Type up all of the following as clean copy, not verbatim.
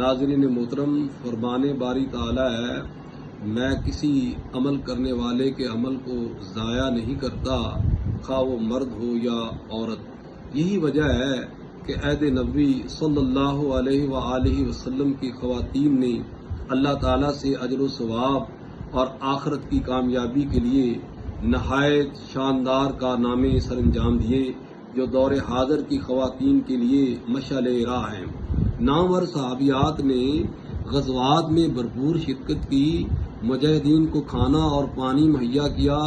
ناظرین محترم، فرمان باری تعالی ہے، میں کسی عمل کرنے والے کے عمل کو ضائع نہیں کرتا، خواہ وہ مرد ہو یا عورت۔ یہی وجہ ہے کہ عہد نبوی صلی اللہ علیہ وآلہ وسلم کی خواتین نے اللہ تعالیٰ سے اجر و ثواب اور آخرت کی کامیابی کے لیے نہایت شاندار کارنامے سر انجام دیے، جو دور حاضر کی خواتین کے لیے مشعل راہ ہیں۔ نامور صحابیات نے غزوات میں بھرپور شرکت کی، مجاہدین کو کھانا اور پانی مہیا کیا،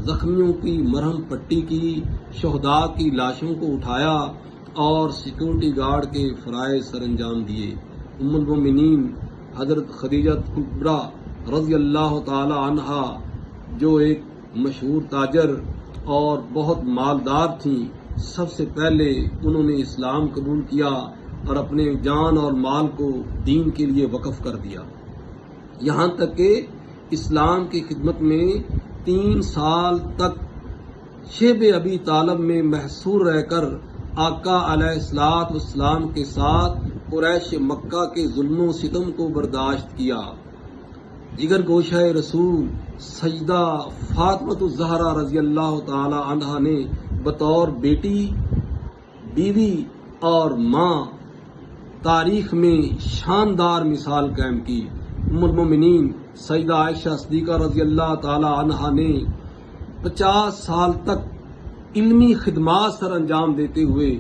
زخمیوں کی مرہم پٹی کی، شہداء کی لاشوں کو اٹھایا اور سیکورٹی گارڈ کے فرائض سر انجام دیے۔ ام المومنین حضرت خدیجہ کبریٰ رضی اللہ تعالی عنہا، جو ایک مشہور تاجر اور بہت مالدار تھیں، سب سے پہلے انہوں نے اسلام قبول کیا اور اپنے جان اور مال کو دین کے لیے وقف کر دیا، یہاں تک کہ اسلام کی خدمت میں 3 سال تک شیب ابی طالب میں محصور رہ کر آقا علیہ الصلوۃ والسلام کے ساتھ قریش مکہ کے ظلم و ستم کو برداشت کیا۔ جگر گوشہ رسول سیدہ فاطمۃ الزہرا رضی اللہ تعالی عنہا نے بطور بیٹی، بیوی اور ماں تاریخ میں شاندار مثال قائم کی۔ ام المومنین سیدہ عائشہ صدیقہ رضی اللہ تعالی عنہا نے 50 سال تک علمی خدمات سر انجام دیتے ہوئے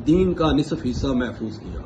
دین کا نصف حصہ محفوظ کیا۔